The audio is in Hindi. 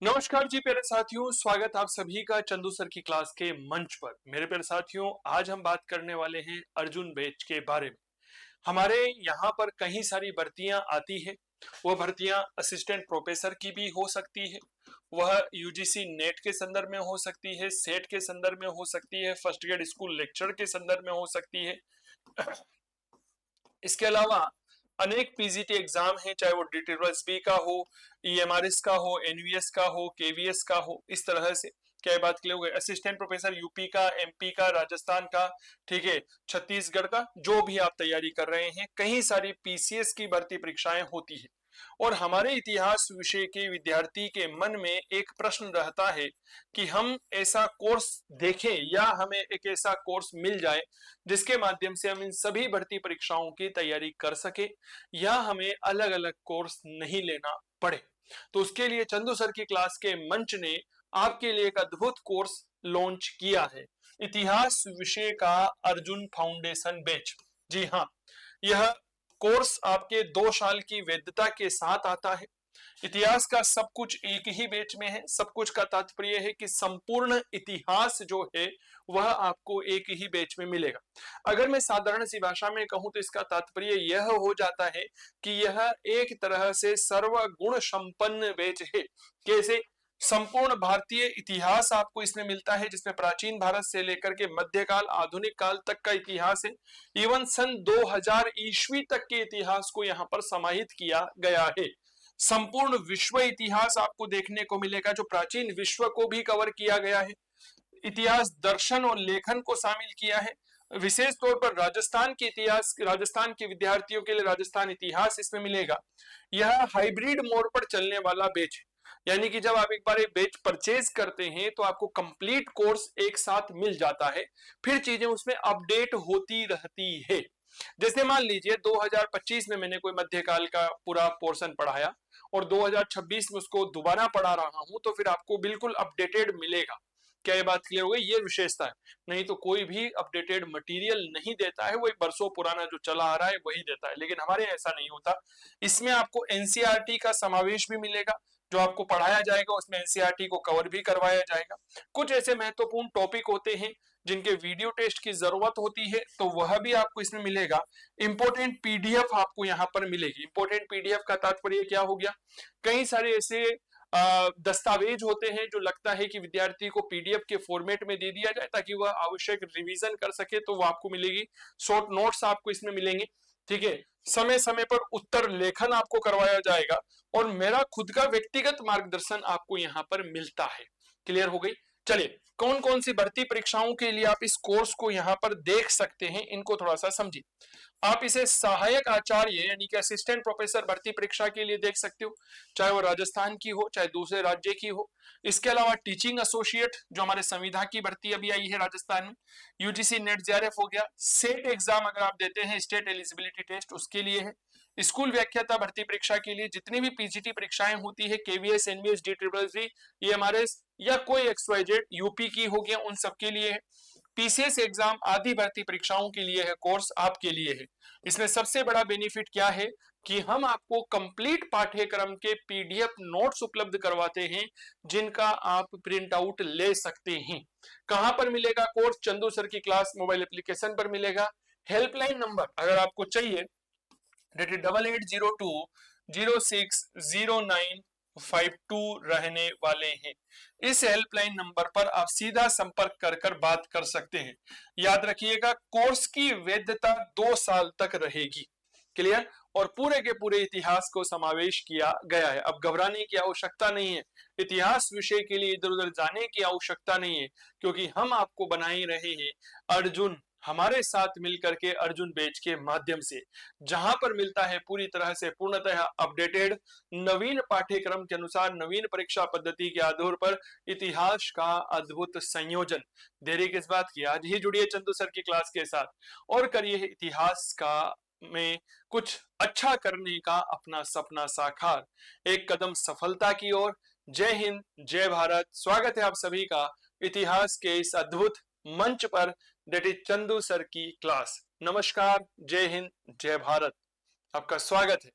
नमस्कार जी प्यारे साथियों, स्वागत आप सभी का चंदू सर की क्लास के मंच पर। मेरे प्यारे साथियों, आज हम बात करने वाले हैं अर्जुन बैच के बारे में। हमारे यहाँ पर कई सारी भर्तियां आती है। वह भर्तियां असिस्टेंट प्रोफेसर की भी हो सकती है, वह यूजीसी नेट के संदर्भ में हो सकती है, सेट के संदर्भ में हो सकती है, फर्स्ट ग्रेड स्कूल लेक्चर के संदर्भ में हो सकती है। इसके अलावा अनेक पीजीटी एग्जाम हैं, चाहे वो डीटीएसबी का हो, ईएमआरएस का हो, एनवीएस का हो, केवीएस का हो। इस तरह से क्या बात क्लियर हो गई? असिस्टेंट प्रोफेसर यूपी का, एमपी का, राजस्थान का, ठीक है, छत्तीसगढ़ का, जो भी आप तैयारी कर रहे हैं, कई सारी पीसीएस की भर्ती परीक्षाएं होती है। और हमारे इतिहास विषय के विद्यार्थी के मन में एक प्रश्न रहता है कि हम ऐसा कोर्स देखें या हमें एक ऐसा कोर्स मिल जाए जिसके माध्यम से हम इन सभी भर्ती परीक्षाओं की तैयारी कर सके, या हमें अलग अलग कोर्स नहीं लेना पड़े। तो उसके लिए चंदू सर की क्लास के मंच ने आपके लिए एक अद्भुत कोर्स लॉन्च किया है, इतिहास विषय का अर्जुन फाउंडेशन बैच। जी हाँ, यह कोर्स आपके 2 साल की वैधता के साथ आता है। इतिहास का सब कुछ एक ही बैच में है। सब कुछ का तात्पर्य है कि संपूर्ण इतिहास जो है वह आपको एक ही बैच में मिलेगा। अगर मैं साधारण सी भाषा में कहूं तो इसका तात्पर्य यह हो जाता है कि यह एक तरह से सर्वगुण संपन्न बैच है। कैसे? संपूर्ण भारतीय इतिहास आपको इसमें मिलता है, जिसमें प्राचीन भारत से लेकर के मध्यकाल, आधुनिक काल तक का इतिहास है। इवन सन 2000 ईस्वी तक के इतिहास को यहाँ पर समाहित किया गया है। संपूर्ण विश्व इतिहास आपको देखने को मिलेगा, जो प्राचीन विश्व को भी कवर किया गया है। इतिहास दर्शन और लेखन को शामिल किया है। विशेष तौर पर राजस्थान के इतिहास, राजस्थान के विद्यार्थियों के लिए राजस्थान इतिहास इसमें मिलेगा। यह हाइब्रिड मोड पर चलने वाला बैच है, यानी कि जब आप एक बार एक बैच परचेज करते हैं तो आपको कंप्लीट कोर्स एक साथ मिल जाता है, फिर चीजें उसमें अपडेट होती रहती है। जैसे मान लीजिए 2025 में मैंने कोई मध्यकाल का पूरा पोर्शन पढ़ाया और 2026 में उसको दोबारा पढ़ा रहा हूं, तो फिर आपको बिल्कुल अपडेटेड मिलेगा। क्या ये बात क्लियर हो गई? ये विशेषता है। नहीं तो कोई भी अपडेटेड मटेरियल नहीं देता है, वो एक बरसों पुराना जो चला आ रहा है वही देता है। लेकिन हमारे ऐसा नहीं होता। इसमें आपको एनसीईआरटी का समावेश भी मिलेगा, जो आपको पढ़ाया जाएगा उसमें एनसीईआरटी को कवर भी करवाया जाएगा। कुछ ऐसे महत्वपूर्ण टॉपिक होते हैं जिनके वीडियो टेस्ट की जरूरत होती है, तो वह भी आपको इसमें मिलेगा। इंपोर्टेंट पीडीएफ आपको यहाँ पर मिलेगी। इंपोर्टेंट पीडीएफ का तात्पर्य क्या हो गया? कई सारे ऐसे दस्तावेज होते हैं जो लगता है कि विद्यार्थी को पीडीएफ के फॉर्मेट में दे दिया जाए ताकि वह आवश्यक रिवीजन कर सके, तो वो आपको मिलेगी। शॉर्ट नोट्स आपको इसमें मिलेंगे, ठीक है। समय समय पर उत्तर लेखन आपको करवाया जाएगा और मेरा खुद का व्यक्तिगत मार्गदर्शन आपको यहाँ पर मिलता है। क्लियर हो गई? चलिए, कौन कौन सी भर्ती परीक्षाओं के लिए आप इस कोर्स को यहाँ पर देख सकते हैं, इनको थोड़ा सा समझिए। आप इसे सहायक आचार्य यानी कि असिस्टेंट प्रोफेसर भर्ती परीक्षा के लिए देख सकते हो, चाहे वो राजस्थान की हो चाहे दूसरे राज्य की हो। इसके अलावा टीचिंग एसोसिएट जो हमारे संविदा की भर्ती अभी आई है राजस्थान में, यूजीसी नेट जेआरएफ हो गया, सेट एग्जाम अगर आप देते हैं, स्टेट एलिजिबिलिटी टेस्ट, उसके लिए है। स्कूल व्याख्याता भर्ती परीक्षा के लिए जितनी भी पीजीटी परीक्षाएं होती है, केवीएस, एनवीएस, डीट्रिपल ईएमआरएस या कोई एक्सवाइजेड यूपी की हो गया, उन सब के लिए है। पीसीएस एग्जाम आदि भर्ती परीक्षाओं के लिए है कोर्स, आपके लिए है। इसमें सबसे बड़ा बेनिफिट क्या है कि हम आपको कंप्लीट पाठ्यक्रम के पीडीएफ नोट्स उपलब्ध करवाते हैं, जिनका आप प्रिंट आउट ले सकते हैं। कहां पर मिलेगा कोर्स? चंदू सर की क्लास मोबाइल एप्लीकेशन पर मिलेगा। हेल्पलाइन नंबर अगर आपको चाहिए, 8802060952 रहने वाले हैं। इस हेल्पलाइन नंबर पर आप सीधा संपर्क कर बात कर सकते हैं। याद रखिएगा, कोर्स की वैधता 2 साल तक रहेगी। क्लियर? और पूरे के पूरे इतिहास को समावेश किया गया है। अब घबराने की आवश्यकता नहीं है, इतिहास विषय के लिए इधर उधर जाने की आवश्यकता नहीं है, क्योंकि हम आपको बना ही रहे हैं अर्जुन, हमारे साथ मिलकर के अर्जुन बैच के माध्यम से, जहां पर मिलता है पूरी तरह से पूर्णतः अपडेटेड नवीन पाठ्यक्रम के अनुसार, नवीन परीक्षा पद्धति के आधार पर इतिहास का अद्भुत संयोजन। देरी किस बात की? आज ही जुड़िए चंदू सर की क्लास के साथ और करिए इतिहास का में कुछ अच्छा करने का अपना सपना साकार, एक कदम सफलता की ओर। जय हिंद, जय भारत। स्वागत है आप सभी का इतिहास के इस अद्भुत मंच पर, दैट इज चंदू सर की क्लास। नमस्कार, जय हिंद, जय भारत। आपका स्वागत है।